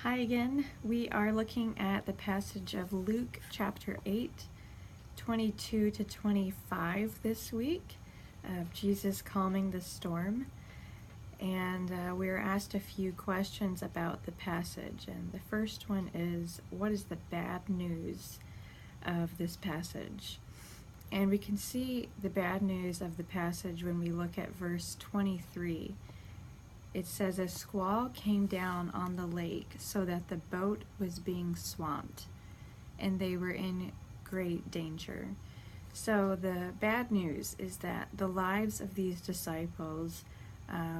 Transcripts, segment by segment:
Hi again. We are looking at the passage of Luke chapter 8, 22 to 25 this week, of Jesus calming the storm. And we were asked a few questions about the passage. And the first one is, what is the bad news of this passage? And we can see the bad news of the passage when we look at verse 23. It says, a squall came down on the lake so that the boat was being swamped, and they were in great danger. So the bad news is that the lives of these disciples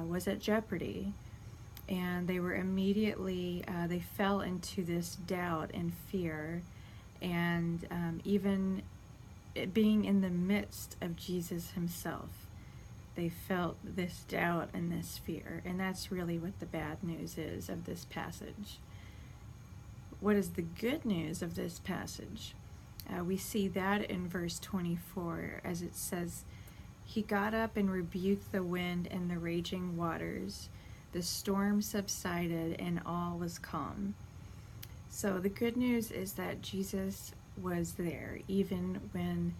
was at jeopardy, and they were immediately, they fell into this doubt and fear, and even being in the midst of Jesus himself, they felt this doubt and this fear. And that's really what the bad news is of this passage. What is the good news of this passage? We see that in verse 24, as it says, he got up and rebuked the wind and the raging waters. The storm subsided and all was calm. So the good news is that Jesus was there, even when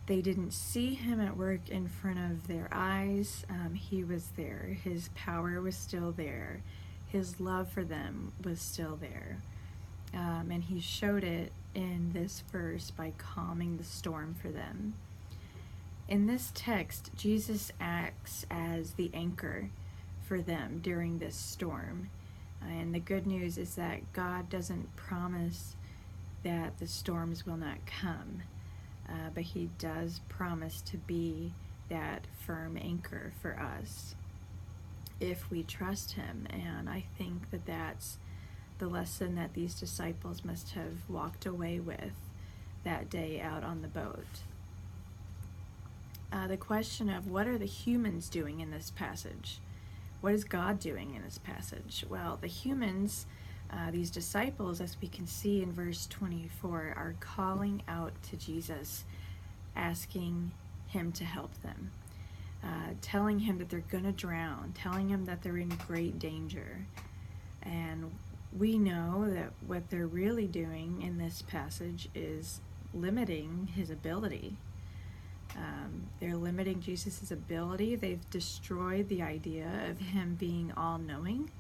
they didn't see him at work in front of their eyes. He was there. His power was still there. His love for them was still there. And he showed it in this verse by calming the storm for them. In this text, Jesus acts as the anchor for them during this storm. And the good news is that God doesn't promise that the storms will not come. But he does promise to be that firm anchor for us if we trust him. And I think that that's the lesson that these disciples must have walked away with that day out on the boat. The question of what are the humans doing in this passage? What is God doing in this passage? Well, the humans, these disciples, as we can see in verse 24, are calling out to Jesus, asking him to help them, telling him that they're going to drown, telling him that they're in great danger. And we know that what they're really doing in this passage is limiting his ability. They're limiting Jesus' ability. They've destroyed the idea of him being all-knowing,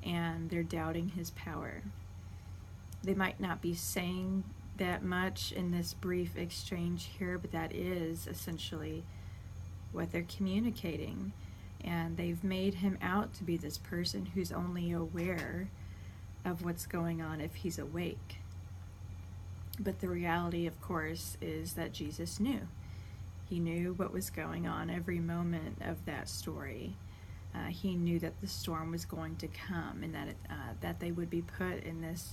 and they're doubting his power. They might not be saying that much in this brief exchange here, but that is essentially what they're communicating. And they've made him out to be this person who's only aware of what's going on if he's awake. But the reality, of course, is that Jesus knew. He knew what was going on every moment of that story. He knew that the storm was going to come, and that they would be put in this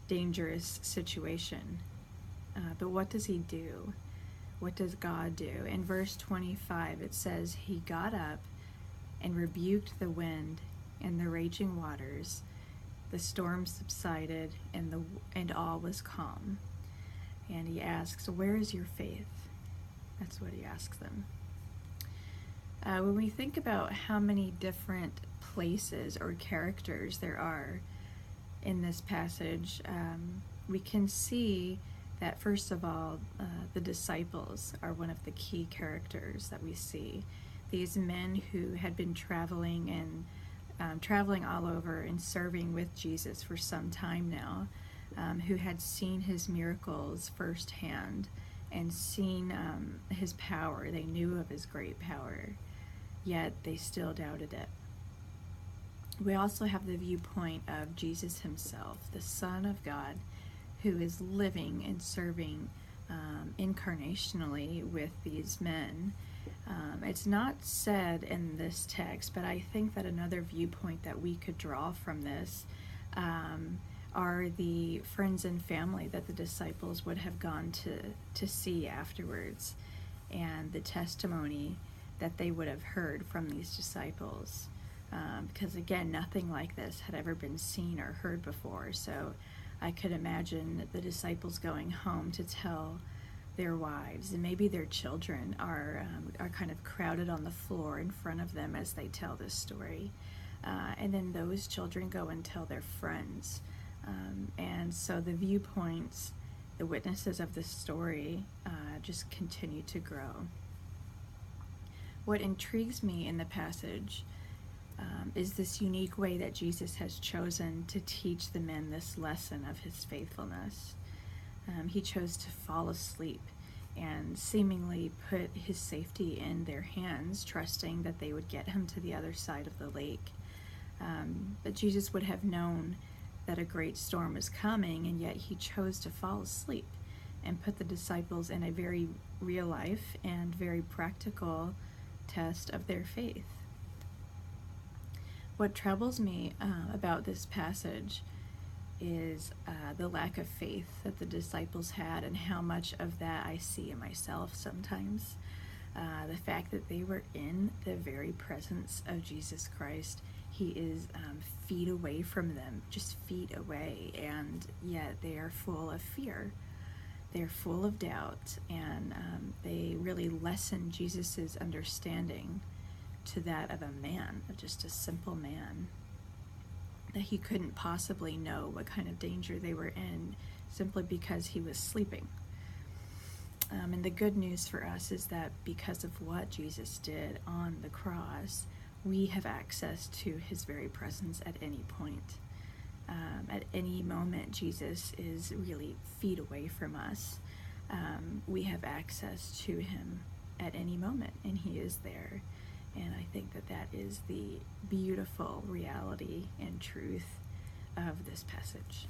dangerous situation. But what does he do? What does God do? In verse 25, it says, he got up and rebuked the wind and the raging waters. The storm subsided and all was calm. And he asks, where is your faith? That's what he asks them. When we think about how many different places or characters there are in this passage, we can see that, first of all, the disciples are one of the key characters that we see. These men who had been traveling all over and serving with Jesus for some time now, who had seen his miracles firsthand and seen his power. They knew of his great power, yet they still doubted it. We also have the viewpoint of Jesus himself, the Son of God, who is living and serving incarnationally with these men. It's not said in this text, but I think that another viewpoint that we could draw from this are the friends and family that the disciples would have gone to see afterwards, and the testimony that they would have heard from these disciples. Because again, nothing like this had ever been seen or heard before. So I could imagine the disciples going home to tell their wives, and maybe their children are kind of crowded on the floor in front of them as they tell this story. And then those children go and tell their friends. And so the viewpoints, the witnesses of this story, just continue to grow. What intrigues me in the passage is this unique way that Jesus has chosen to teach the men this lesson of his faithfulness. He chose to fall asleep and seemingly put his safety in their hands, trusting that they would get him to the other side of the lake. But Jesus would have known that a great storm was coming, and yet he chose to fall asleep and put the disciples in a very real life and very practical test of their faith. What troubles me about this passage is the lack of faith that the disciples had, and how much of that I see in myself sometimes. The fact that they were in the very presence of Jesus Christ. He is feet away from them, just feet away, and yet they are full of fear. They're full of doubt, and they really lessen Jesus's understanding to that of a man, of just a simple man, that he couldn't possibly know what kind of danger they were in simply because he was sleeping. And the good news for us is that because of what Jesus did on the cross, we have access to his very presence at any point. At any moment, Jesus is really feet away from us. We have access to him at any moment, and he is there. And I think that that is the beautiful reality and truth of this passage.